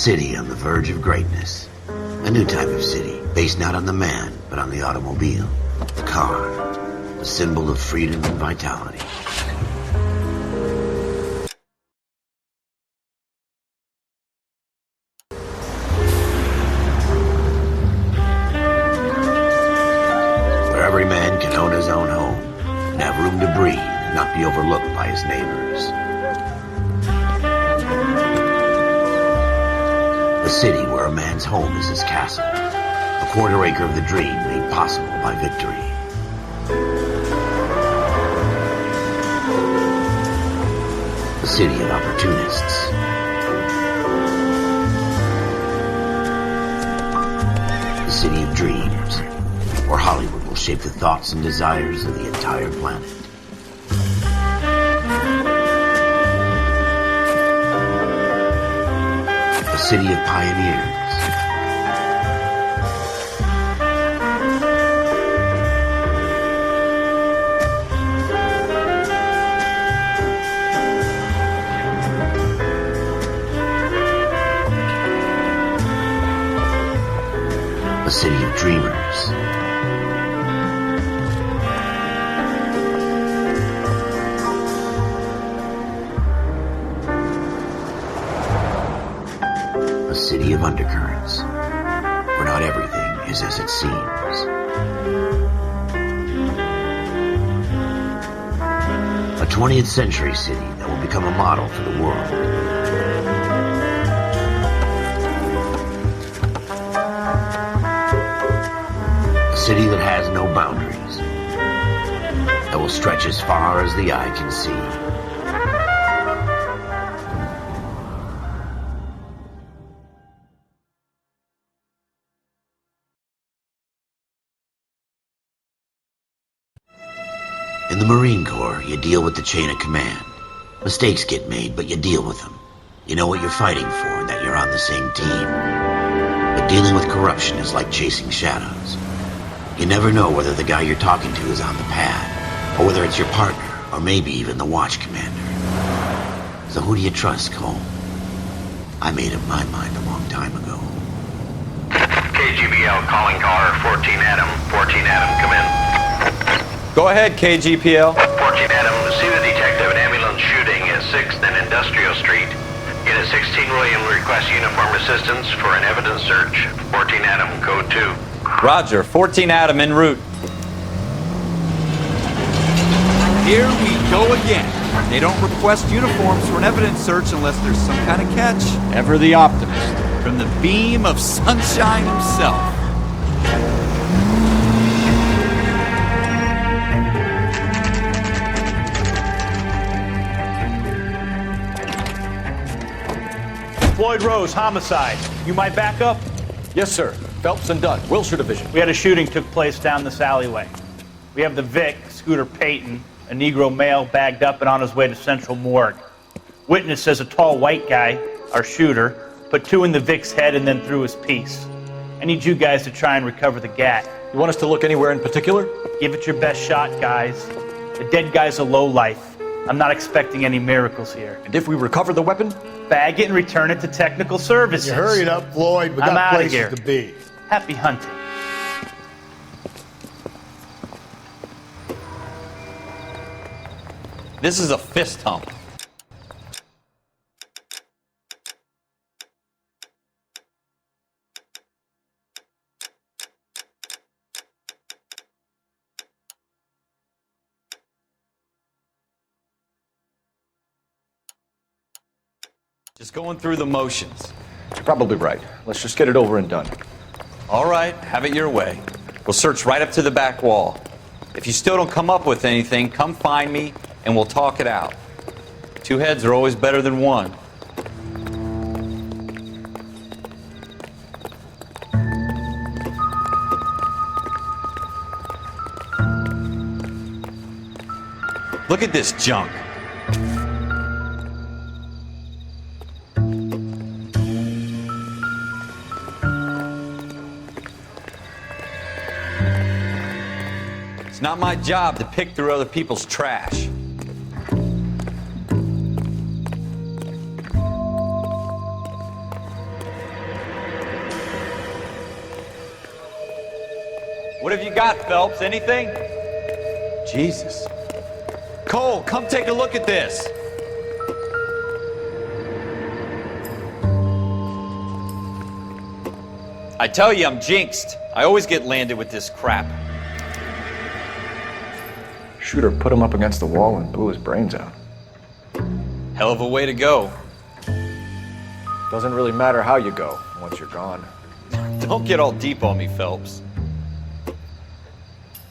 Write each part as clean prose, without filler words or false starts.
city on the verge of greatness. A new type of city, based not on the man, but on the automobile. The car, a symbol of freedom and vitality. Where every man can own his own home, and have room to breathe, and not be overlooked by his neighbors. A city where a man's home is his castle. A quarter acre of the dream made possible by victory. A city of opportunists. A city of dreams, where Hollywood will shape the thoughts and desires of the entire planet. A city of pioneers. A city of dreamers. A city of undercurrents, where not everything is as it seems. A 20th century city that will become a model for the world. A city that has no boundaries, that will stretch as far as the eye can see. In the Marine Corps, you deal with the chain of command. Mistakes get made, but you deal with them. You know what you're fighting for and that you're on the same team. But dealing with corruption is like chasing shadows. You never know whether the guy you're talking to is on the pad, or whether it's your partner, or maybe even the watch commander. So who do you trust, Cole? I made up my mind a long time ago. KGBL calling caller 14 Adam. 14 Adam, come in. Go ahead, KGPL. 14 Adam, see the detective in ambulance shooting at 6th and Industrial Street. Unit 16 William requests uniform assistance for an evidence search. 14 Adam, code 2. Roger, 14 Adam en route. Here we go again. They don't request uniforms for an evidence search unless there's some kind of catch. Ever the optimist. From the beam of sunshine himself. Floyd Rose, homicide. You might back up? Yes, sir. Phelps and Dunn, Wilshire Division. We had a shooting took place down this alleyway. We have the Vic, Scooter Payton, a Negro male bagged up and on his way to Central Morgue. Witness says a tall white guy, our shooter, put 2 in the Vic's head and then threw his piece. I need you guys to try and recover the gat. You want us to look anywhere in particular? Give it your best shot, guys. The dead guy's a lowlife. I'm not expecting any miracles here. And if we recover the weapon? Bag it and return it to technical services. You hurried up, Floyd. We I'm got outta places here. to be. Happy hunting. This is a fist hump. Just going through the motions. You're probably right. Let's just get it over and done. All right, have it your way. We'll search right up to the back wall. If you still don't come up with anything, come find me and we'll talk it out. 2 heads are always better than 1. Look at this junk. It's not my job to pick through other people's trash. What have you got, Phelps? Anything? Jesus. Cole, come take a look at this. I tell you, I'm jinxed. I always get landed with this crap. Shooter put him up against the wall and blew his brains out. Hell of a way to go. Doesn't really matter how you go once you're gone. Don't get all deep on me, Phelps.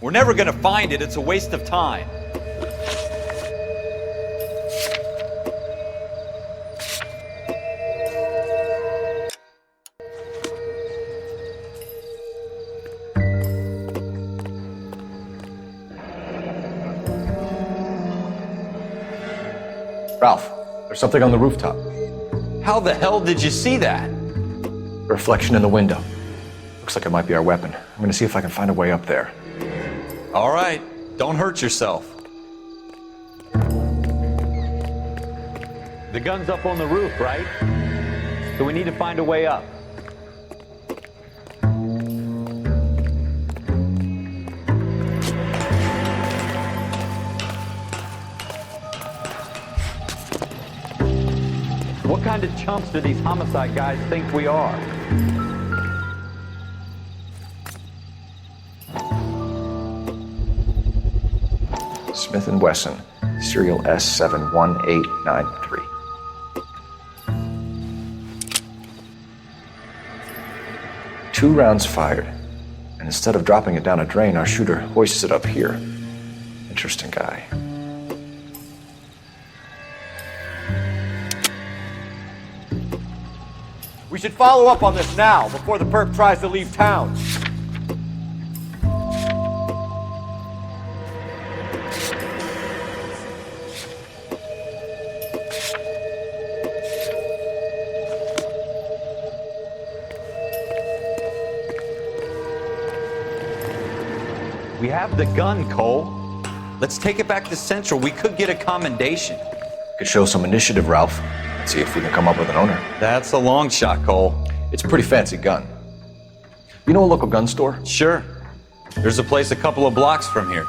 We're never gonna find it. It's a waste of time. Ralph, there's something on the rooftop. How the hell did you see that? A reflection in the window. Looks like it might be our weapon. I'm gonna see if I can find a way up there. All right, don't hurt yourself. The gun's up on the roof, right? So we need to find a way up. What kind of chumps do these homicide guys think we are? Smith & Wesson, serial S71893. Two rounds fired, and instead of dropping it down a drain, our shooter hoists it up here. Interesting guy. We should follow up on this now, before the perp tries to leave town. We have the gun, Cole. Let's take it back to Central. We could get a commendation. Could show some initiative, Ralph. See if we can come up with an owner. That's a long shot, Cole. It's a pretty fancy gun. You know a local gun store? Sure. There's a place a couple of blocks from here.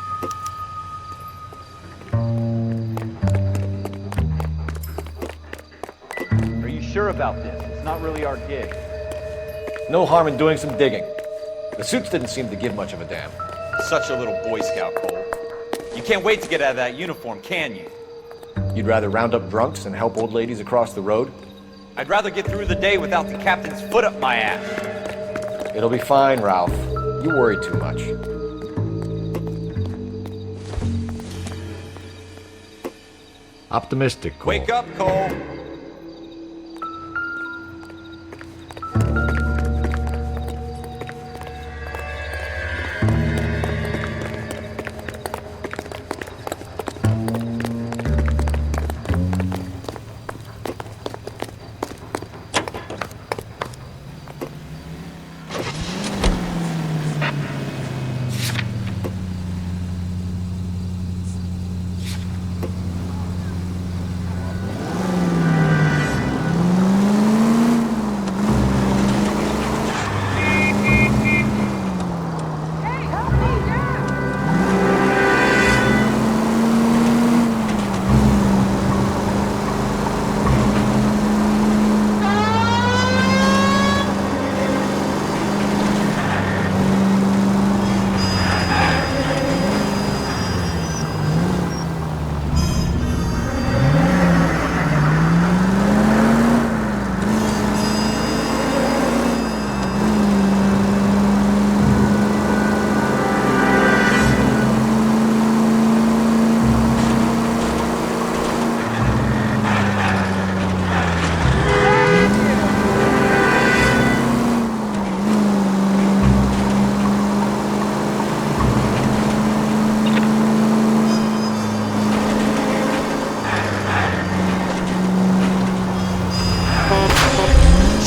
Are you sure about this? It's not really our gig. No harm in doing some digging. The suits didn't seem to give much of a damn. Such a little Boy Scout, Cole. You can't wait to get out of that uniform, can you? You'd rather round up drunks and help old ladies across the road? I'd rather get through the day without the captain's foot up my ass. It'll be fine, Ralph. You worry too much. Optimistic, Cole. Wake up, Cole.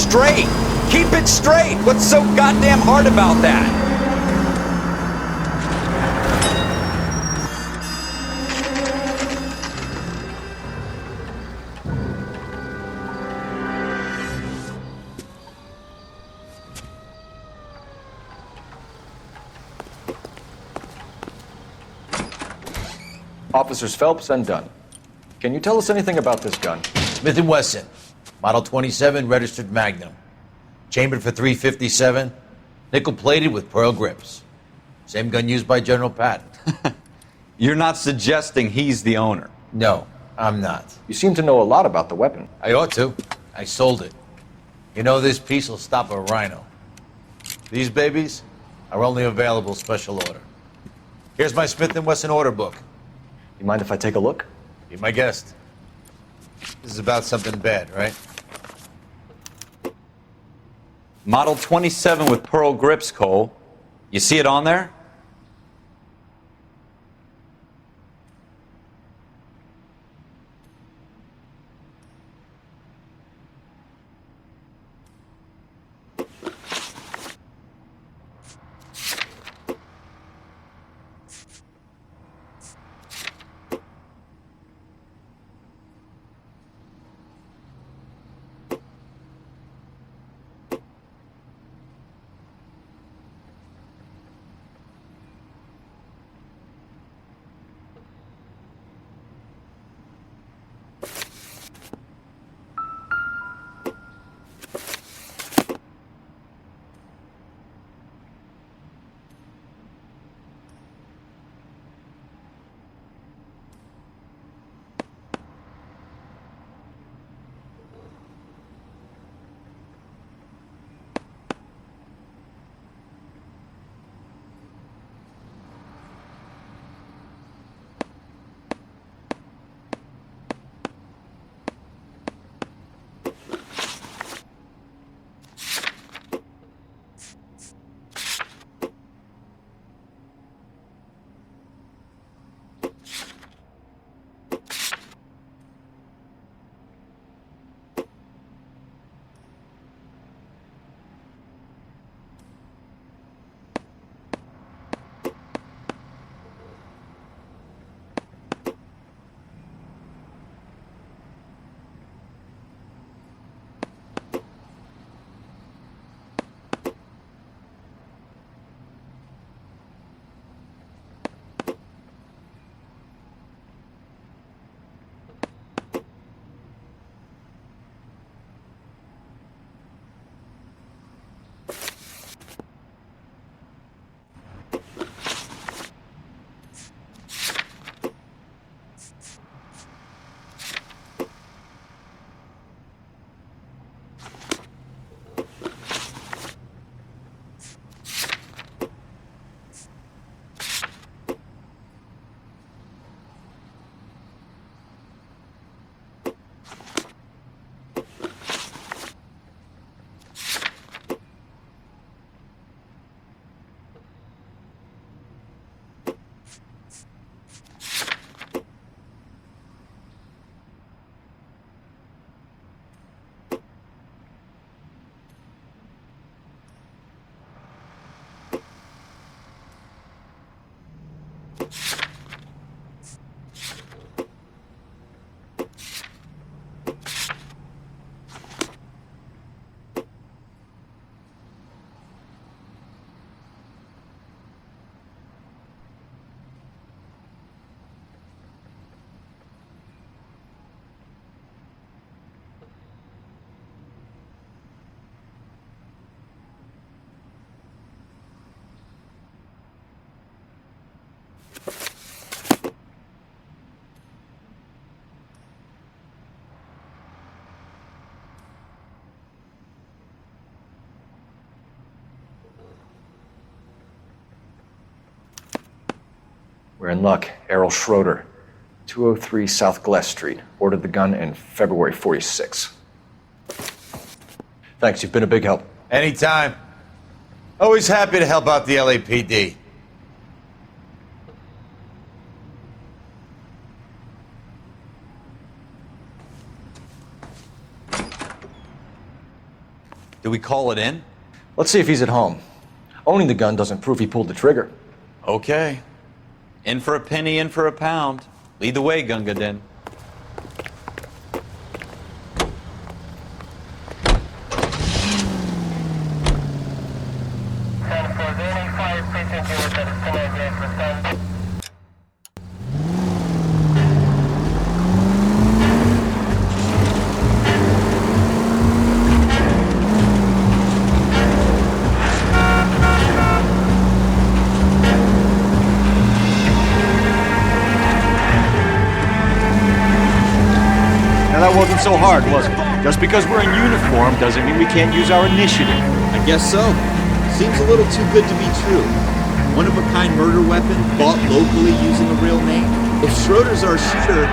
Straight! Keep it straight! What's so goddamn hard about that? Officers Phelps and Dunn. Can you tell us anything about this gun? Smith & Wesson, Model 27, registered Magnum. Chambered for .357, nickel-plated with pearl grips. Same gun used by General Patton. You're not suggesting he's the owner. No, I'm not. You seem to know a lot about the weapon. I ought to. I sold it. You know, this piece will stop a rhino. These babies are only available special order. Here's my Smith & Wesson order book. You mind if I take a look? Be my guest. This is about something bad, right? Model 27 with pearl grips, Cole. You see it on there? We're in luck. Errol Schroeder, 203 South Glass Street. Ordered the gun in February 46. Thanks, you've been a big help. Anytime. Always happy to help out the LAPD. Do we call it in? Let's see if he's at home. Owning the gun doesn't prove he pulled the trigger. Okay. In for a penny, in for a pound. Lead the way, Gunga Din. wasn't so hard, was it? Just because we're in uniform doesn't mean we can't use our initiative. I guess so. Seems a little too good to be true. One-of-a-kind murder weapon bought locally using a real name. If Schroeder's our shooter...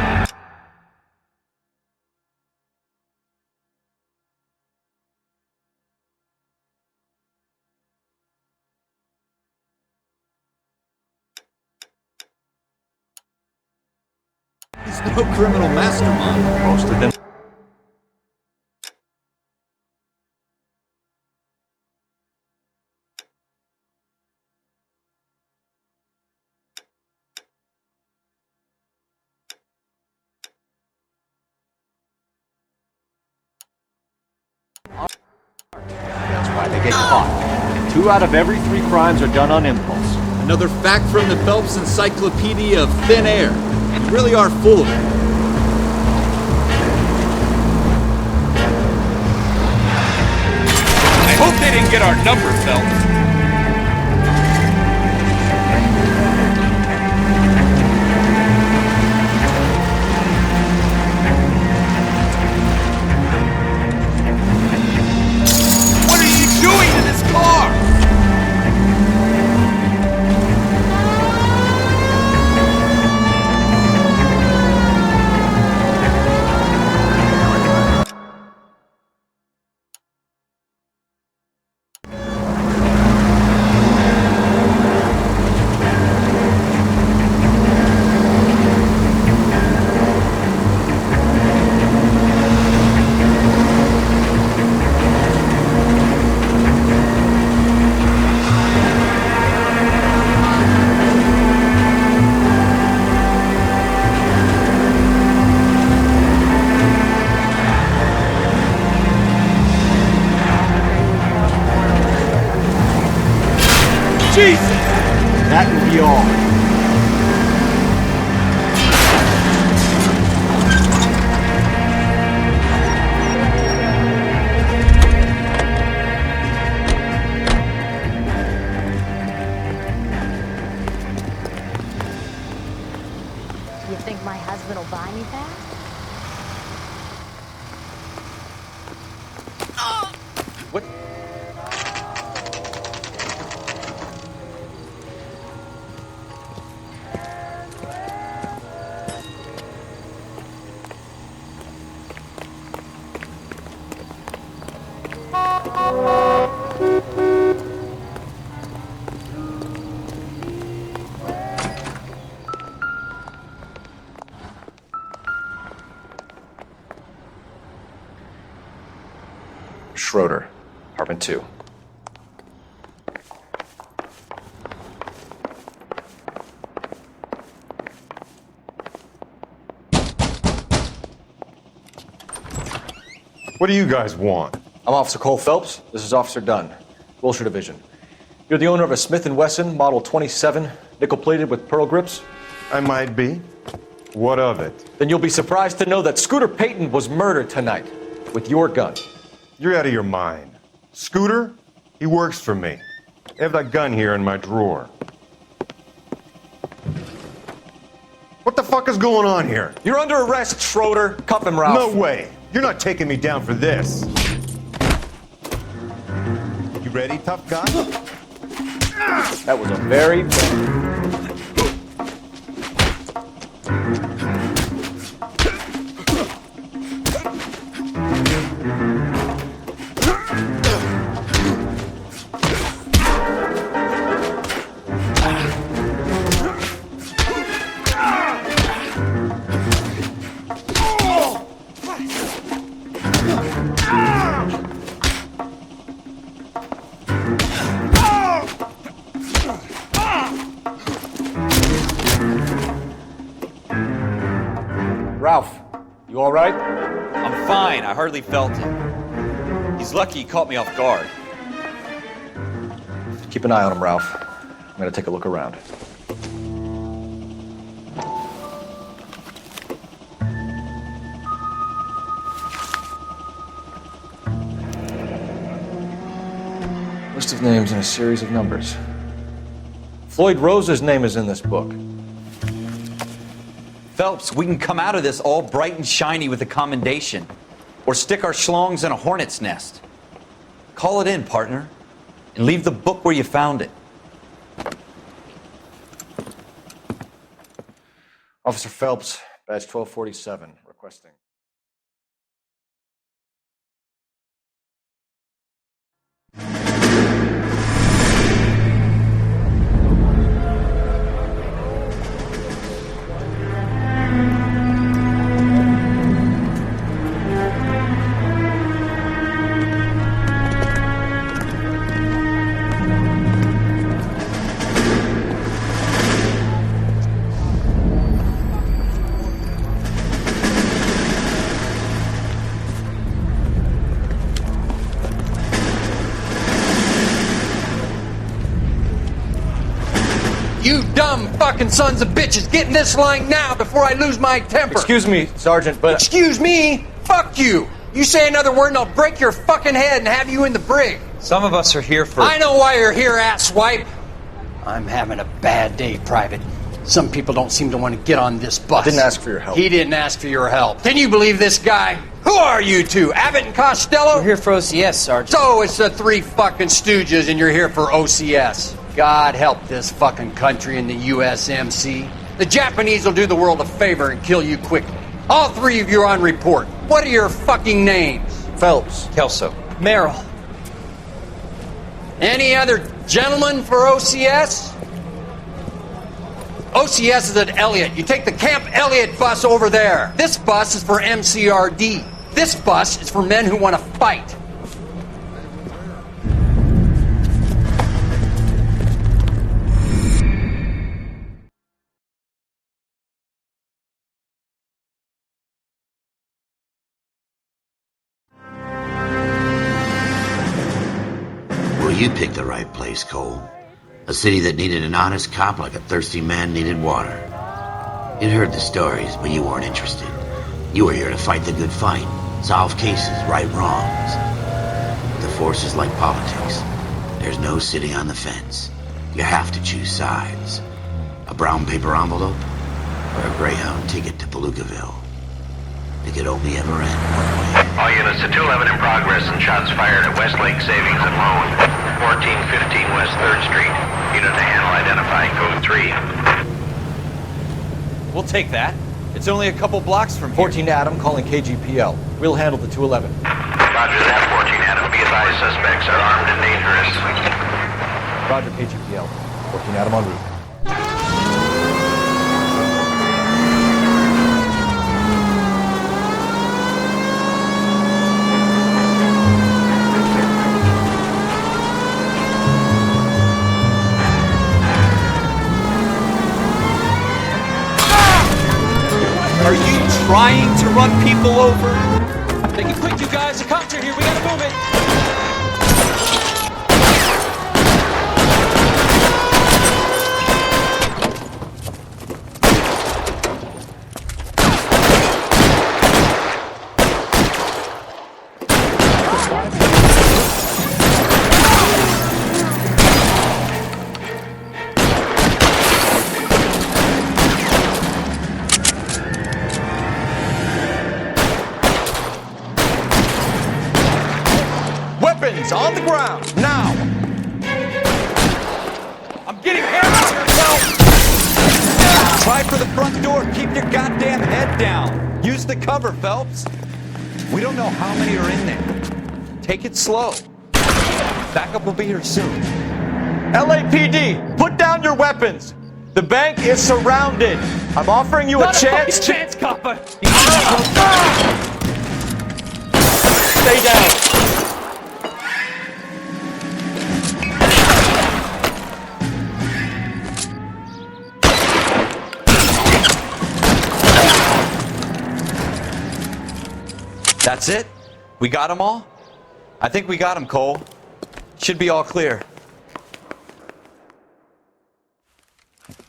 He's no criminal mastermind. Most of them. That's why they get caught. 2 out of every 3 crimes are done on impulse. Another fact from the Phelps Encyclopedia of Thin Air. You really are full of it. I hope they didn't get our number, Phelps. What are you doing to this car? Jesus! That will be all. You think my husband will buy me back? What? Schroeder, apartment 2. What do you guys want? I'm Officer Cole Phelps. This is Officer Dunn, Wilshire Division. You're the owner of a Smith & Wesson Model 27, nickel-plated with pearl grips? I might be. What of it? Then you'll be surprised to know that Scooter Payton was murdered tonight with your gun. You're out of your mind. Scooter? He works for me. I have that gun here in my drawer. What the fuck is going on here? You're under arrest, Schroeder. Cuff him, Ralph. No way. You're not taking me down for this. You ready, tough guy? That was a very Ralph, you all right? I'm fine. I hardly felt it. He's lucky he caught me off guard. Keep an eye on him, Ralph. I'm gonna take a look around. List of names and a series of numbers. Floyd Rose's name is in this book. Phelps, we can come out of this all bright and shiny with a commendation. or stick our schlongs in a hornet's nest. Call it in, partner, and leave the book where you found it. Officer Phelps, badge 1247, requesting. You dumb fucking sons of bitches, get in this line now before I lose my temper. Excuse me, Sergeant, but... Excuse me? Fuck you. You say another word and I'll break your fucking head and have you in the brig. Some of us are here for... I know why you're here, asswipe. I'm having a bad day, Private. Some people don't seem to want to get on this bus. I didn't ask for your help. He didn't ask for your help. Can you believe this guy? Who are you two? Abbott and Costello? We're here for OCS, Sergeant. So it's the three fucking stooges and you're here for OCS. God help this fucking country and the USMC. The Japanese will do the world a favor and kill you quickly. All three of you are on report. What are your fucking names? Phelps. Kelso. Merrill. Any other gentlemen for OCS? OCS is at Elliott. You take the Camp Elliott bus over there. This bus is for MCRD. This bus is for men who want to fight. Well, you picked the right place, Cole. A city that needed an honest cop like a thirsty man needed water. You'd heard the stories, but you weren't interested. You were here to fight the good fight, solve cases, right wrongs. The force is like politics. There's no sitting on the fence. You have to choose sides. A brown paper envelope or a Greyhound ticket to Palookaville. It could only ever end one way. All units to 211 in progress and shots fired at Westlake Savings and Loan, 1415 West 3rd Street. Unit to handle identify code 3. We'll take that. It's only a couple blocks from here. 14 Adam calling KGPL. We'll handle the 211. Roger that, 14 Adam. Be advised, suspects are armed and dangerous. Roger, KGPL. 14 Adam en route. Are you trying to run people over? Make it quick, you guys. The cops are here. We gotta move it. Weapons on the ground, now! I'm getting hammered here, help! Try for the front door. Keep your goddamn head down. Use the cover, Phelps. We don't know how many are in there. Take it slow. Backup will be here soon. LAPD, put down your weapons. The bank is surrounded. I'm offering you a chance. Chance, copper! Stay down. That's it? We got them all? I think we got them, Cole. Should be all clear.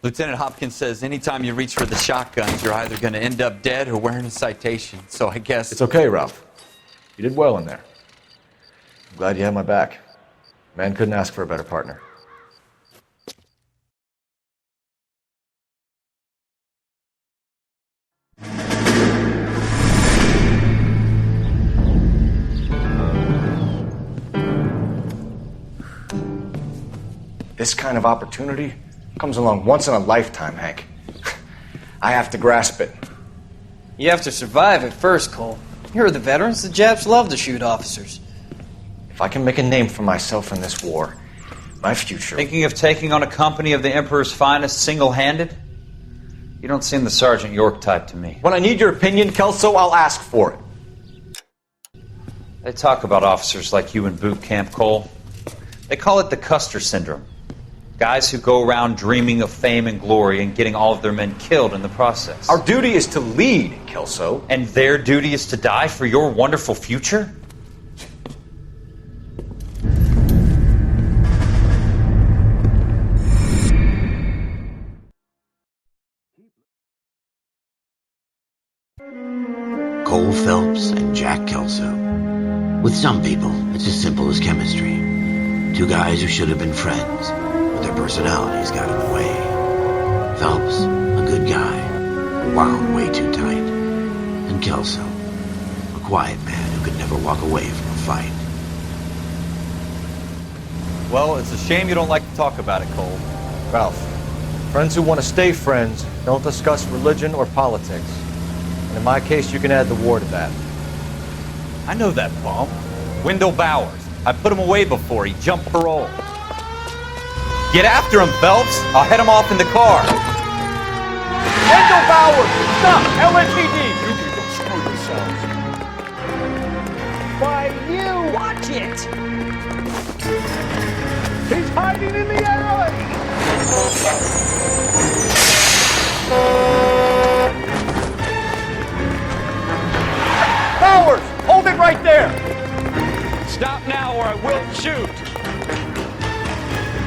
Lieutenant Hopkins says anytime you reach for the shotguns, you're either going to end up dead or wearing a citation. So I guess... It's okay, Ralph. You did well in there. I'm glad you had my back. Man couldn't ask for a better partner. This kind of opportunity comes along once in a lifetime, Hank. I have to grasp it. You have to survive at first, Cole. Here are the veterans. The Japs love to shoot officers. If I can make a name for myself in this war, my future... Thinking of taking on a company of the Emperor's finest single-handed? You don't seem the Sergeant York type to me. When I need your opinion, Kelso, I'll ask for it. They talk about officers like you in boot camp, Cole. They call it the Custer Syndrome. Guys who go around dreaming of fame and glory and getting all of their men killed in the process. Our duty is to lead, Kelso. And their duty is to die for your wonderful future? Cole Phelps and Jack Kelso. With some people, it's as simple as chemistry. Two guys who should have been friends, but their personalities got in the way. Phelps, a good guy, wound way too tight. And Kelso, a quiet man who could never walk away from a fight. Well, it's a shame you don't like to talk about it, Cole. Ralph, friends who want to stay friends don't discuss religion or politics. And in my case, you can add the war to that. I know that bum. Wendell Bowers. I put him away before he jumped parole. Get after him, Phelps. I'll head him off in the car. Wendell Bowers! Stop! LAPD! You can go screw yourselves. Why, you! Watch it! He's hiding in the alley! Bowers! Hold it right there! Stop now or I will shoot!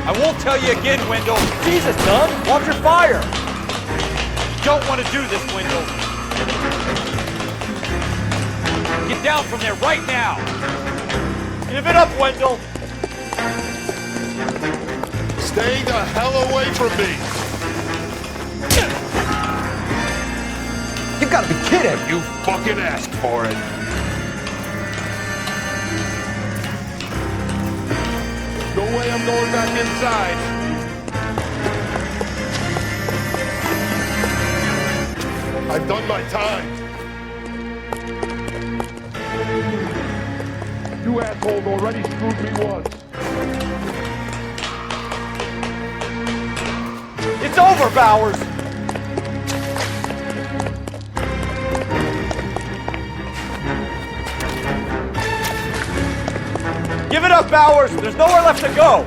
I won't tell you again, Wendell. Jesus, son! Watch your fire! You don't want to do this, Wendell. Get down from there right now. Give it up, Wendell! Stay the hell away from me! You gotta be kidding! You fucking asked for it! No way I'm going back inside! I've done my time! You assholes already screwed me once! It's over, Bowers! Give it up, Bowers! There's nowhere left to go!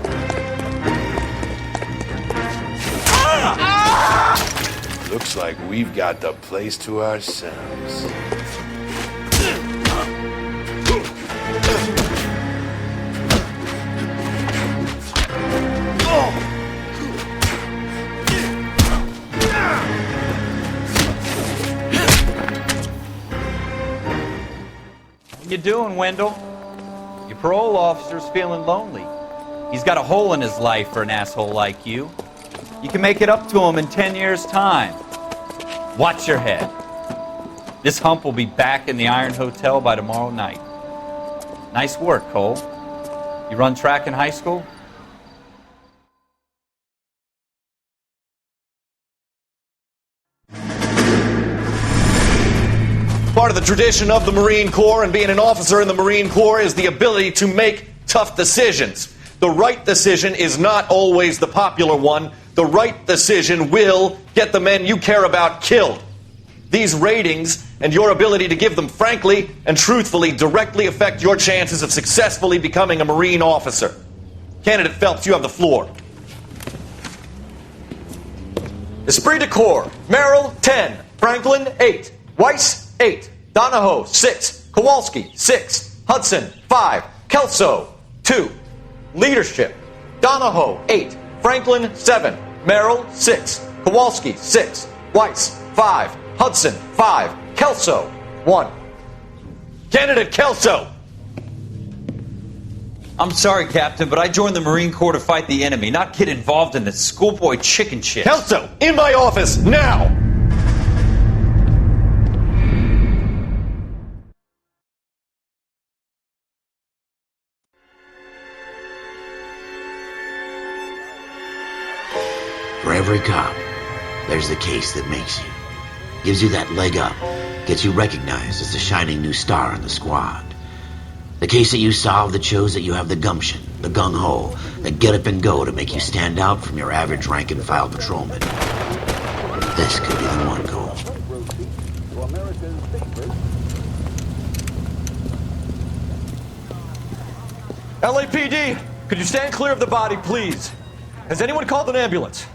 Looks like we've got the place to ourselves. What you doing, Wendell? Your parole officer's feeling lonely. He's got a hole in his life for an asshole like you. You can make it up to him in 10 years' time. Watch your head. This hump will be back in the Iron Hotel by tomorrow night. Nice work, Cole. You run track in high school? Part of the tradition of the Marine Corps and being an officer in the Marine Corps is the ability to make tough decisions. The right decision is not always the popular one. The right decision will get the men you care about killed. These ratings and your ability to give them frankly and truthfully directly affect your chances of successfully becoming a Marine officer. Candidate Phelps, you have the floor. Esprit de Corps, Merrill, 10. Franklin, 8. Weiss, 8. Donahoe, 6. Kowalski, 6. Hudson, 5. Kelso, 2. Leadership, Donahoe, 8. Franklin, 7. Merrill, 6. Kowalski, 6. Weiss, 5. Hudson, 5. Kelso, 1. Candidate Kelso! I'm sorry, Captain, but I joined the Marine Corps to fight the enemy, not get involved in this schoolboy chicken shit. Kelso, in my office, now! For every cop, there's the case that makes you. Gives you that leg up, gets you recognized as the shining new star in the squad. The case that you solve that shows that you have the gumption, the gung-ho, the get up and go to make you stand out from your average rank-and-file patrolman. This could be the one goal. LAPD, could you stand clear of the body, please? Has anyone called an ambulance?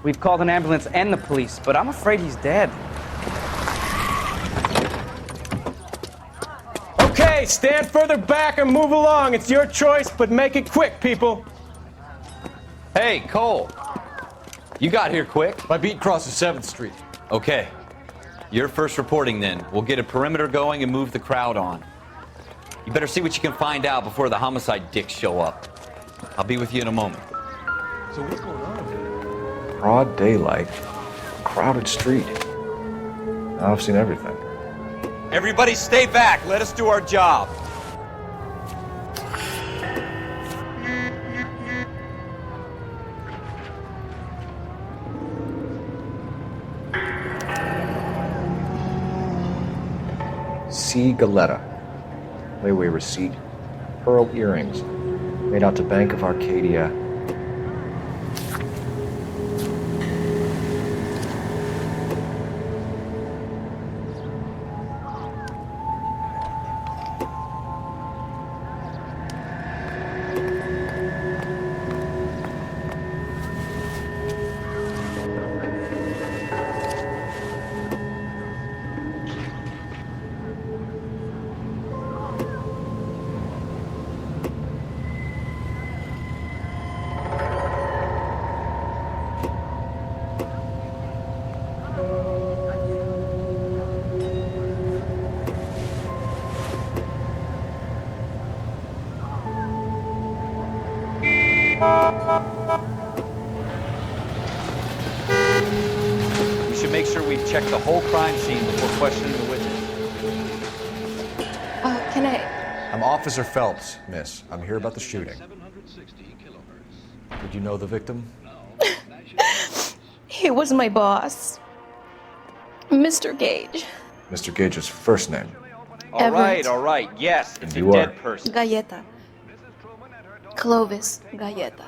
We've called an ambulance and the police, but I'm afraid he's dead. Okay, stand further back and move along. It's your choice, but make it quick, people. Hey, Cole. You got here quick. My beat crosses 7th Street. Okay. You're first reporting then. We'll get a perimeter going and move the crowd on. You better see what you can find out before the homicide dicks show up. I'll be with you in a moment. So what's going on? Broad daylight, crowded street. Now I've seen everything. Everybody stay back. Let us do our job. C. Galetta. Layaway receipt. Pearl earrings. Made out to Bank of Arcadia. We should make sure we've checked the whole crime scene before questioning the witness. Can I? I'm Officer Phelps, miss. I'm here about the shooting. Did you know the victim? He was my boss, Mr. Gage. Mr. Gage's first name. All right. Yes, it's a You dead are. person. Galleta. Clovis Galleta.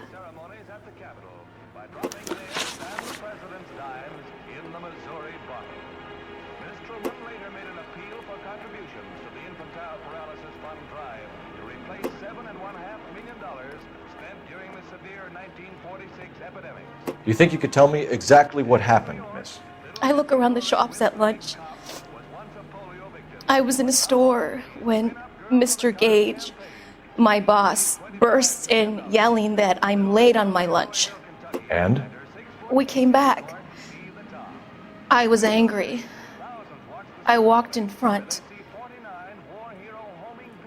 Do you think you could tell me exactly what happened, miss? I look around the shops at lunch. I was in a store when Mr. Gage, my boss, bursts in yelling that I'm late on my lunch. And? We came back. I was angry. I walked in front.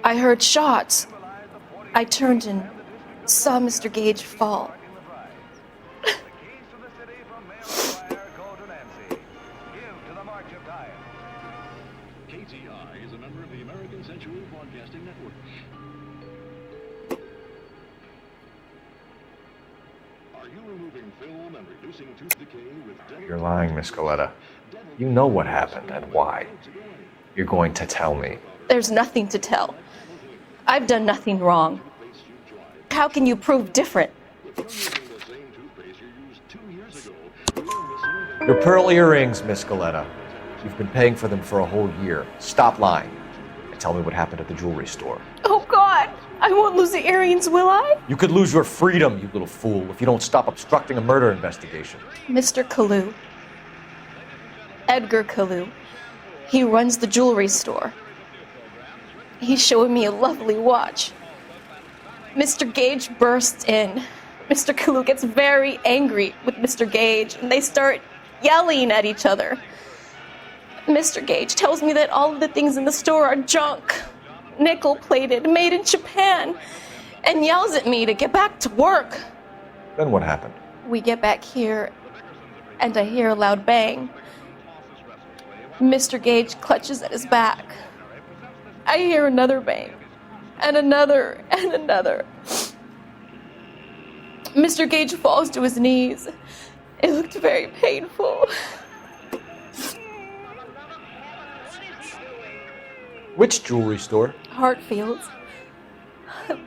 I heard shots. I turned and saw Mr. Gage fall. You're lying, Miss Galetta. You know what happened and why. You're going to tell me. There's nothing to tell. I've done nothing wrong. How can you prove different? Your pearl earrings, Miss Galetta. You've been paying for them for a whole year. Stop lying and tell me what happened at the jewelry store. Oh, God! I won't lose the earrings, will I? You could lose your freedom, you little fool, if you don't stop obstructing a murder investigation. Mr. Kalu. Edgar Kalu. He runs the jewelry store. He's showing me a lovely watch. Mr. Gage bursts in. Mr. Kalu gets very angry with Mr. Gage, and they start yelling at each other. Mr. Gage tells me that all of the things in the store are junk, nickel-plated, made in Japan, and yells at me to get back to work. Then what happened? We get back here, and I hear a loud bang. Mr. Gage clutches at his back. I hear another bang, and another, and another. Mr. Gage falls to his knees, It looked very painful. Which jewelry store? Hartfield's.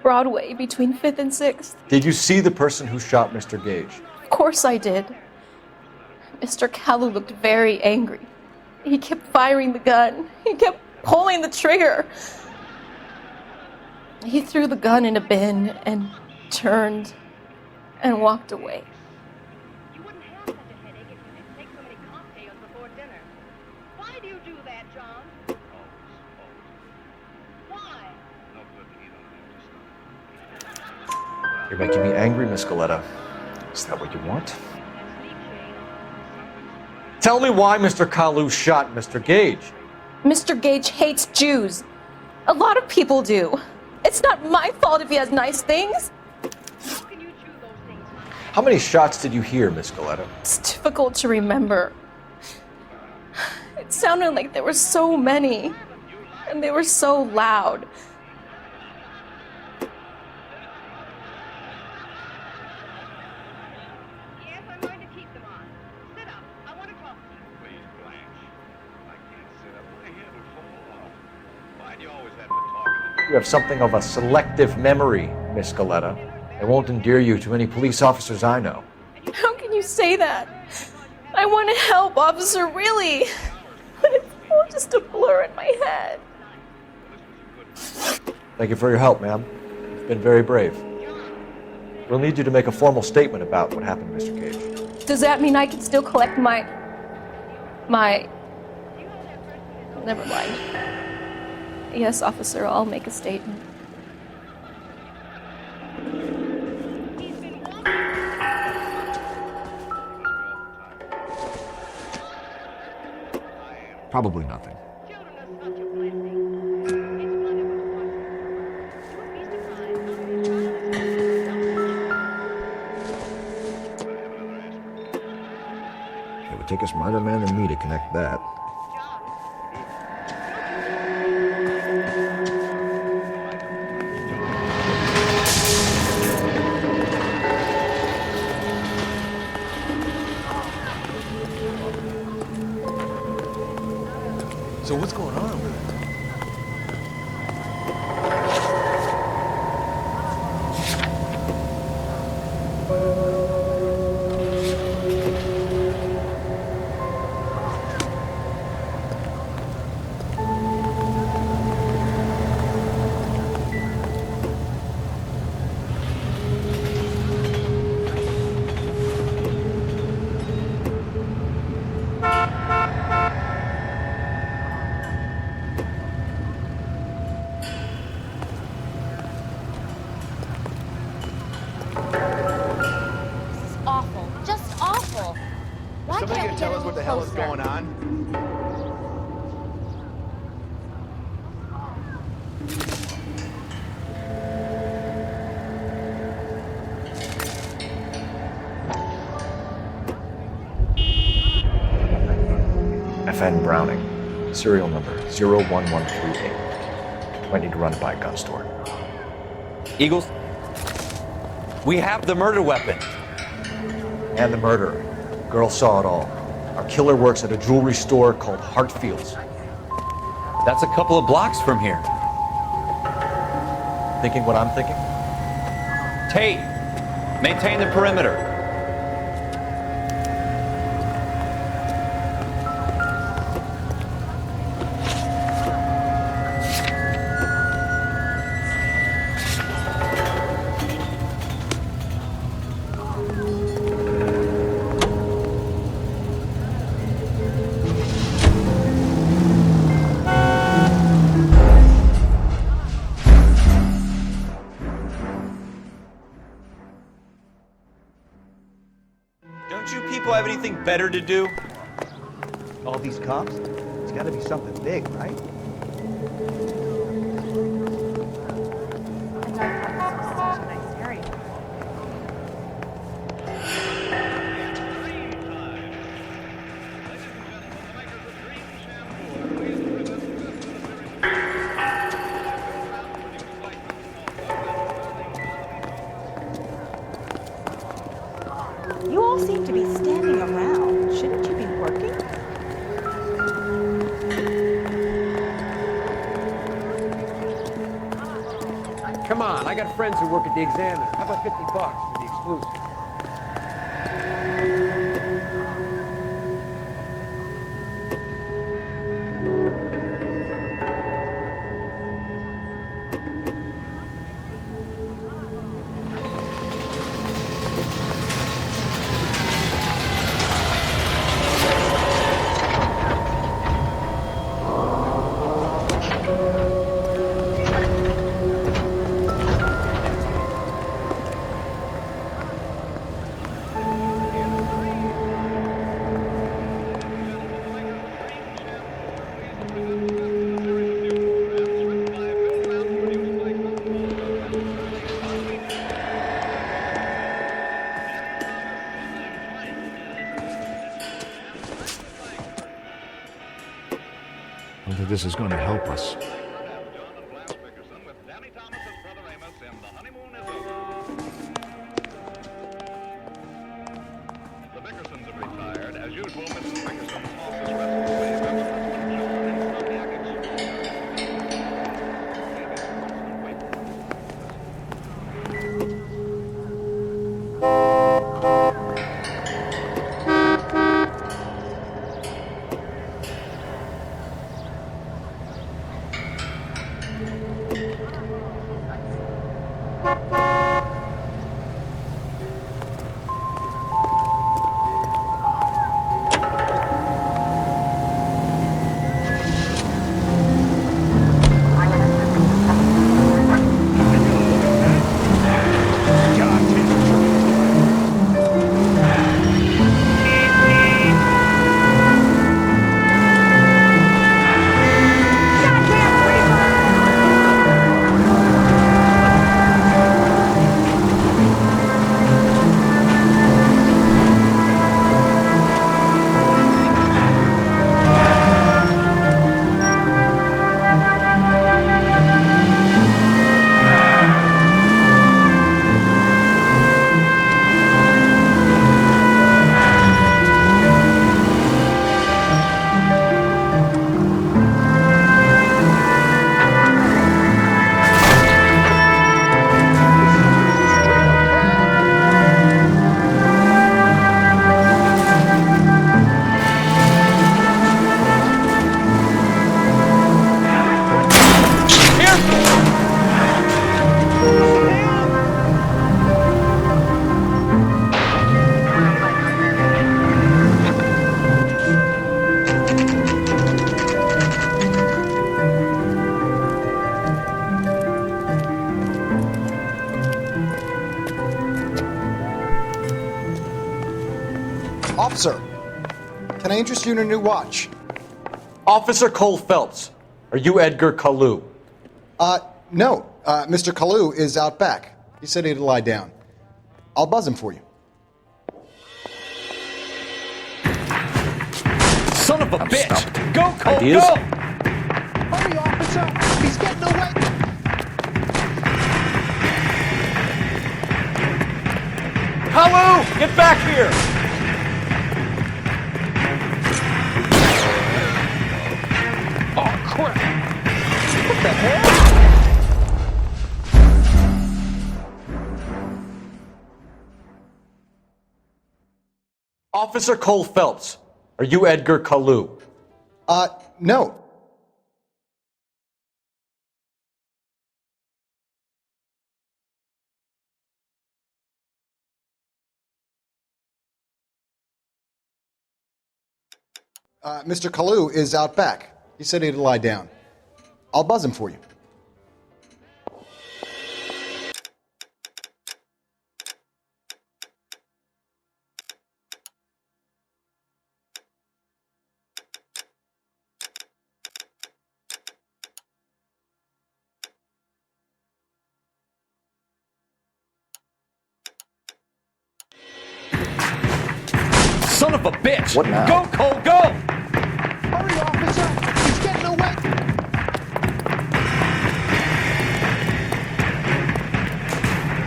Broadway, between 5th and 6th. Did you see the person who shot Mr. Gage? Of course I did. Mr. Kalu looked very angry. He kept firing the gun. He kept pulling the trigger. He threw the gun in a bin and turned and walked away. You wouldn't have such a headache if you didn't take so many cocktails before dinner. Why do you do that, John? Why? You're making me angry, Miss Galetta. Is that what you want? Tell me why Mr. Kalu shot Mr. Gage. Mr. Gage hates Jews. A lot of people do. It's not my fault if he has nice things. How many shots did you hear, Miss Galetta? It's difficult to remember. It sounded like there were so many, and they were so loud. Yes, I'm going to keep them on. Sit up. I want to talk to you. Please, Blanche. I can't sit up. My head would fall off. Why do you always have to talk? You have something of a selective memory, Miss Galetta. It won't endear you to any police officers I know. How can you say that? I want to help, officer, really. But it's all just a blur in my head. Thank you for your help, ma'am. You've been very brave. We'll need you to make a formal statement about what happened to Mr. Gage. Does that mean I can still collect my... Never mind. Yes, officer, I'll make a statement. Probably nothing. It would take a smarter man than me to connect that. So what's going on over there? Awful. Just awful. Why Somebody can't can we tell get a us what the little hell is closer? going on? FN Browning, serial number 01138. Might need to run it by a gun store. Eagles, we have the murder weapon. And the murderer. Girl saw it all. Our killer works at a jewelry store called Hartfield's. That's a couple of blocks from here. Thinking what I'm thinking? Tate, maintain the perimeter. Don't you people have anything better to do? All these cops? It's got to be something big, right? You all seem to be standing got friends who work at the Examiner. How about $50 for the exclusive? I don't think this is going to help us. The Bickersons have retired. As usual, Mrs. Bickerson's office rests away. John and Pontiac Officer, can I interest you in a new watch? Officer Cole Phelps, are you Edgar Kalu? No. Mr. Kalu is out back. He said he'd lie down. I'll buzz him for you. Son of a bitch! Go, Cole, Ideas? go! Hurry, officer! He's getting away! Kalu, get back here! Oh, crap! What the hell? Officer Cole Phelps, are you Edgar Kalu? No. Mr. Kalu is out back. He said he'd lie down. I'll buzz him for you. Son of a bitch! What now? Go, Cole, go! Hurry, officer! He's getting away!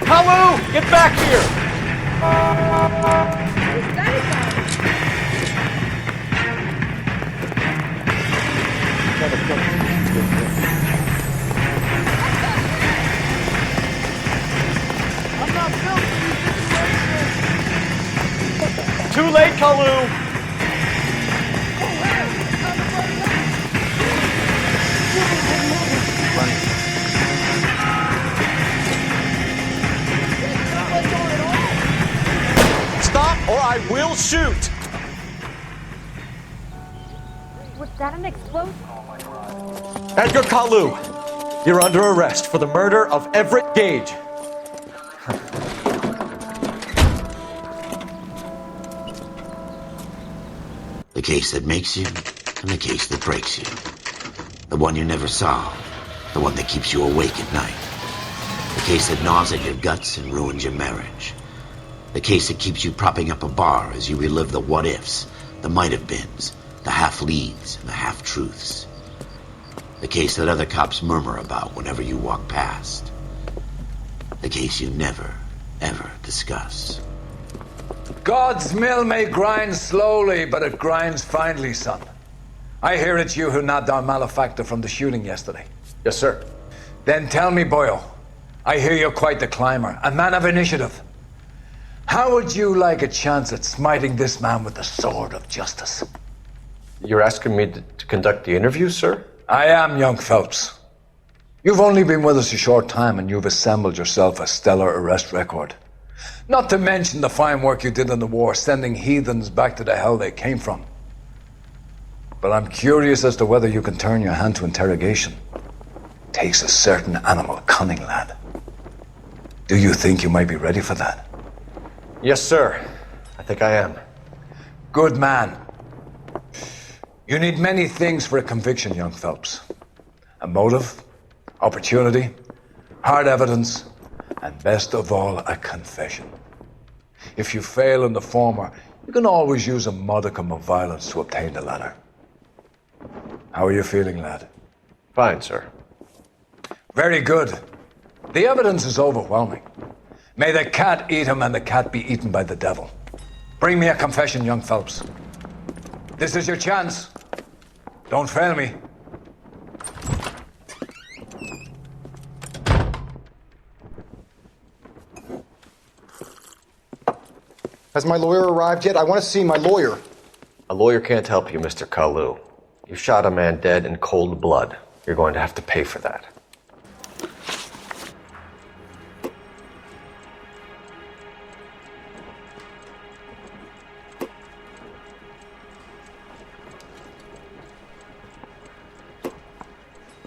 Kalu, get back here! Too late, Kalu! Stop or I will shoot! Was that an explosion? Edgar Kalu, you're under arrest for the murder of Everett Gage. The case that makes you, and the case that breaks you. The one you never solve, the one that keeps you awake at night. The case that gnaws at your guts and ruins your marriage. The case that keeps you propping up a bar as you relive the what-ifs, the might-have-beens, the half-leads, and the half-truths. The case that other cops murmur about whenever you walk past. The case you never, ever discuss. God's mill may grind slowly, but it grinds finely, son. I hear it's you who nabbed our malefactor from the shooting yesterday. Yes, sir. Then tell me, Boyle, I hear you're quite the climber, a man of initiative. How would you like a chance at smiting this man with the sword of justice? You're asking me to conduct the interview, sir? I am, young Phelps. You've only been with us a short time and you've assembled yourself a stellar arrest record. Not to mention the fine work you did in the war, sending heathens back to the hell they came from. But I'm curious as to whether you can turn your hand to interrogation. Takes a certain animal cunning, lad. Do you think you might be ready for that? Yes, sir. I think I am. Good man. You need many things for a conviction, young Phelps. A motive, opportunity, hard evidence, and best of all, a confession. If you fail in the former, you can always use a modicum of violence to obtain the latter. How are you feeling, lad? Fine, sir. Very good. The evidence is overwhelming. May the cat eat him and the cat be eaten by the devil. Bring me a confession, young Phelps. This is your chance. Don't fail me. Has my lawyer arrived yet? I want to see my lawyer. A lawyer can't help you, Mr. Kalu. You shot a man dead in cold blood. You're going to have to pay for that.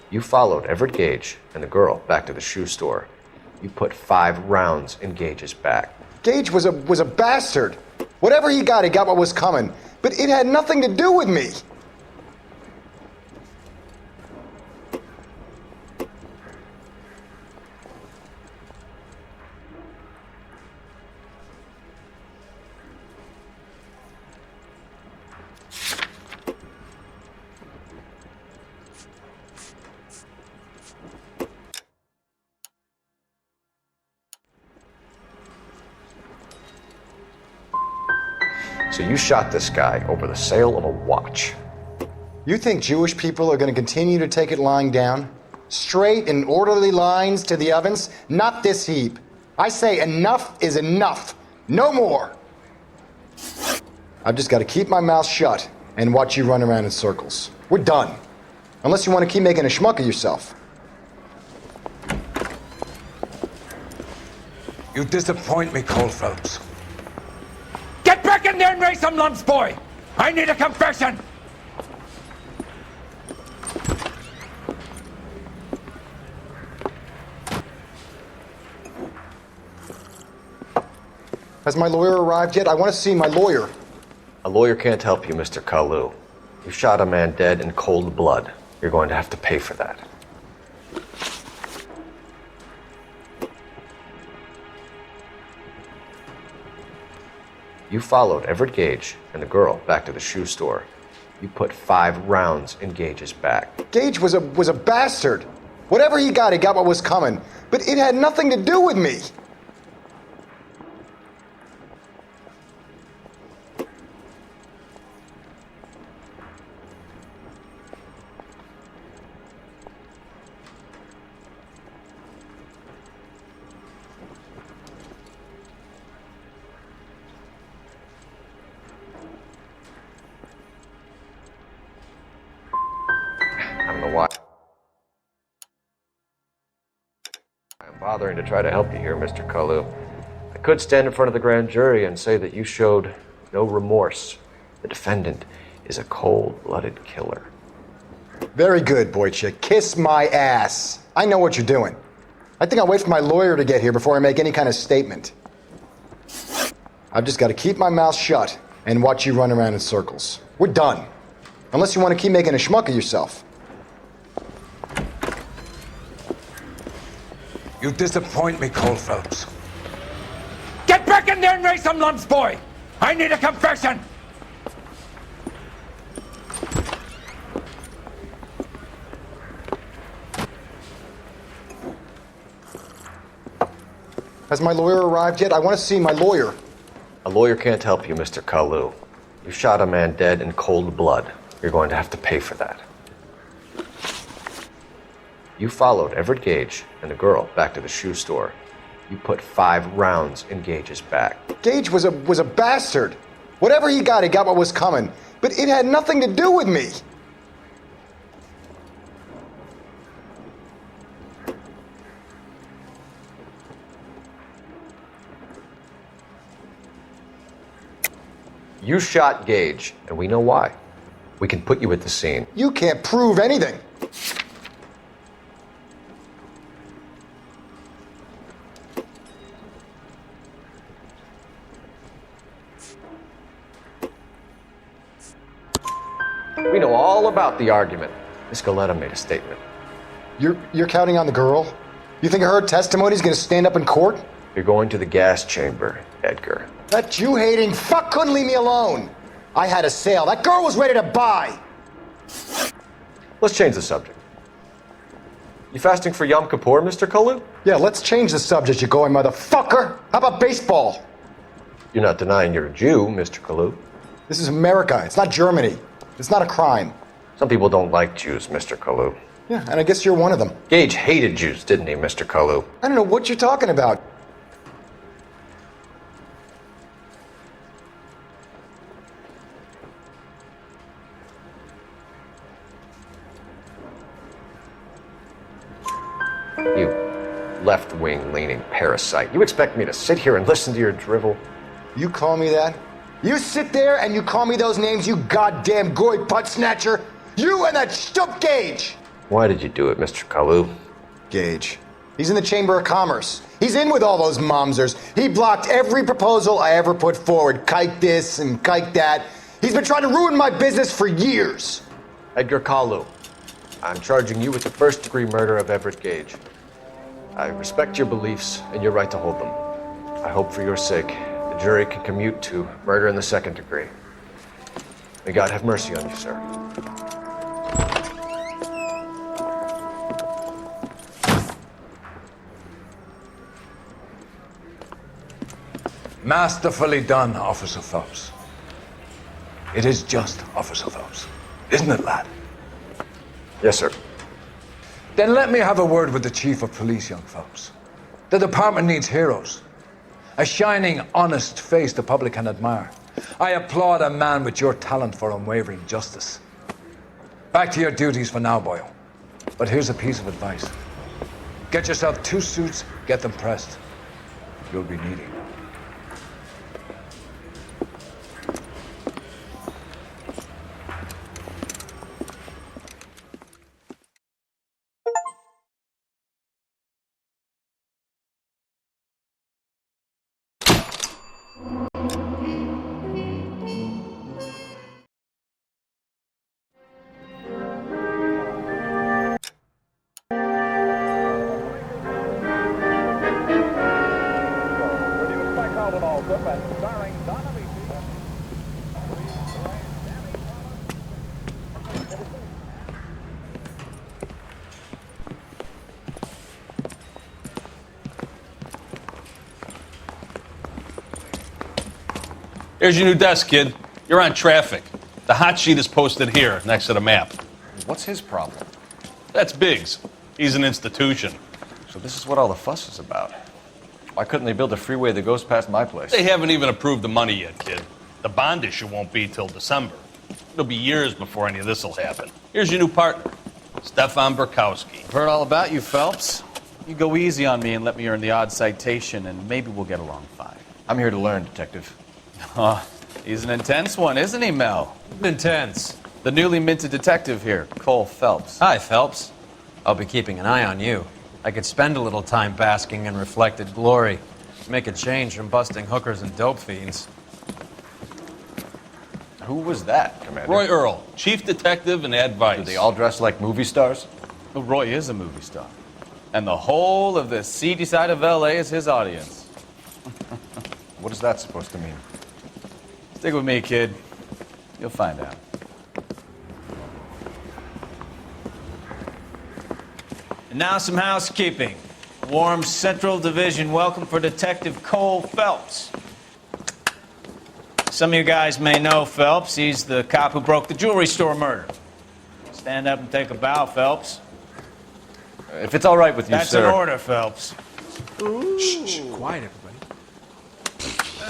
You followed Everett Gage and the girl back to the shoe store. You put 5 rounds in Gage's back. Gage was a bastard. Whatever he got what was coming. But it had nothing to do with me. So you shot this guy over the sale of a watch. You think Jewish people are going to continue to take it lying down? Straight and orderly lines to the ovens? Not this heap. I say enough is enough. No more. I've just got to keep my mouth shut and watch you run around in circles. We're done. Unless you want to keep making a schmuck of yourself. You disappoint me, Cole Phelps. Get back in there and raise some lumps, boy! I need a confession! Has my lawyer arrived yet? I want to see my lawyer. A lawyer can't help you, Mr. Kalu. You shot a man dead in cold blood. You're going to have to pay for that. You followed Everett Gage and the girl back to the shoe store. You put 5 rounds in Gage's back. Gage was a bastard. Whatever he got what was coming. But it had nothing to do with me. bothering to try to help you here, Mr. Kalu. I could stand in front of the grand jury and say that you showed no remorse. The defendant is a cold-blooded killer. Very good, boy chick. Kiss my ass. I know what you're doing. I think I'll wait for my lawyer to get here before I make any kind of statement. I've just got to keep my mouth shut and watch you run around in circles. We're done. Unless you want to keep making a schmuck of yourself. You disappoint me, Cole Phelps. Get back in there and raise some lumps, boy! I need a confession! Has my lawyer arrived yet? I want to see my lawyer. A lawyer can't help you, Mr. Kalu. You shot a man dead in cold blood. You're going to have to pay for that. You followed Everett Gage and the girl back to the shoe store. You put 5 rounds in Gage's back. Gage was a bastard. Whatever he got what was coming. But it had nothing to do with me. You shot Gage, and we know why. We can put you at the scene. You can't prove anything. We know all about the argument. Miss Galetta made a statement. You're counting on the girl? You think her testimony's gonna stand up in court? You're going to the gas chamber, Edgar. That Jew-hating fuck couldn't leave me alone. I had a sale. That girl was ready to buy. Let's change the subject. You fasting for Yom Kippur, Mr. Kalu? Yeah, let's change the subject, you going motherfucker. How about baseball? You're not denying you're a Jew, Mr. Kalu. This is America. It's not Germany. It's not a crime. Some people don't like Jews, Mr. Kalu. Yeah, and I guess you're one of them. Gage hated Jews, didn't he, Mr. Kalu? I don't know what you're talking about. You left-wing leaning parasite. You expect me to sit here and listen to your drivel? You call me that? You sit there and you call me those names, you goddamn goy butt snatcher? You and that stump Gage! Why did you do it, Mr. Kalu? Gage. He's in the Chamber of Commerce. He's in with all those momsers. He blocked every proposal I ever put forward. Kike this and kike that. He's been trying to ruin my business for years. Edgar Kalu, I'm charging you with the first-degree murder of Everett Gage. I respect your beliefs and your right to hold them. I hope for your sake the jury can commute to murder in the second degree. May God have mercy on you, sir. Masterfully done, Officer Phelps. It is just, Officer Phelps. Isn't it, lad? Yes, sir. Then let me have a word with the Chief of Police, young Phelps. The department needs heroes. A shining, honest face the public can admire. I applaud a man with your talent for unwavering justice. Back to your duties for now, boyo. But here's a piece of advice. Get yourself 2 suits, get them pressed. You'll be needing them. Here's your new desk, kid. You're on traffic. The hot sheet is posted here, next to the map. What's his problem? That's Biggs. He's an institution. So this is what all the fuss is about. Why couldn't they build a freeway that goes past my place? They haven't even approved the money yet, kid. The bond issue won't be till December. It'll be years before any of this will happen. Here's your new partner, Stefan Burkowski. I've heard all about you, Phelps. You go easy on me and let me earn the odd citation, and maybe we'll get along fine. I'm here to learn, Detective. Oh, he's an intense one, isn't he, Mel? Intense. The newly minted detective here, Cole Phelps. Hi, Phelps. I'll be keeping an eye on you. I could spend a little time basking in reflected glory. Make a change from busting hookers and dope fiends. Who was that, Commander? Roy Earl, chief detective and advice. Do they all dress like movie stars? Well, Roy is a movie star. And the whole of the seedy side of L.A. is his audience. What is that supposed to mean? Stick with me, kid. You'll find out. And now some housekeeping. Warm Central Division welcome for Detective Cole Phelps. Some of you guys may know Phelps. He's the cop who broke the jewelry store murder. Stand up and take a bow, Phelps. If it's all right with you, That's sir. an order, Phelps. Shh, quiet,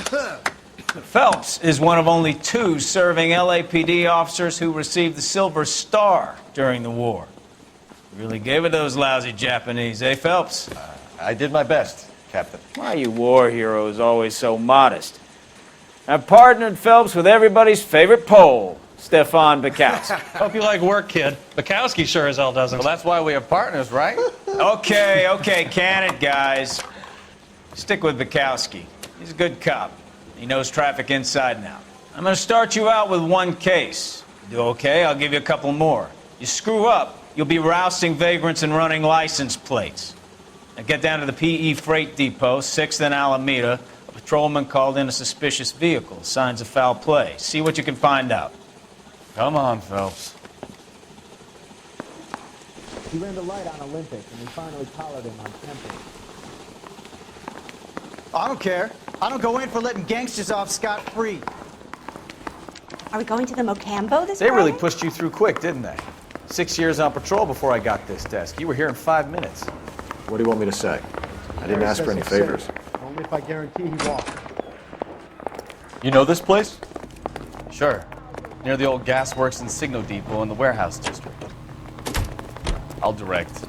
everybody. Phelps is one of only 2 serving LAPD officers who received the Silver Star during the war. Really gave it those lousy Japanese, eh, Phelps? I did my best, Captain. Why are you war heroes always so modest? I've partnered Phelps with everybody's favorite Pole, Stefan Bukowski. Hope you like work, kid. Bukowski sure as hell doesn't. Well, that's why we have partners, right? Okay, can it, guys. Stick with Bukowski. He's a good cop. He knows traffic inside and out. I'm going to start you out with 1 case. You do okay, I'll give you a couple more. You screw up, you'll be rousting vagrants and running license plates. Now get down to the PE Freight Depot, 6th and Alameda. A patrolman called in a suspicious vehicle. Signs of foul play. See what you can find out. Come on, Phelps. He ran the light on Olympic, and we finally collared him on Temple. I don't care. I don't go in for letting gangsters off scot-free. Are we going to the Mocambo this They Friday? really pushed you through quick, didn't they? 6 years on patrol before I got this desk. You were here in 5 minutes. What do you want me to say? I didn't ask for any favors. Only if I guarantee he walked. You know this place? Sure. Near the old gasworks and signal depot in the warehouse district. I'll direct.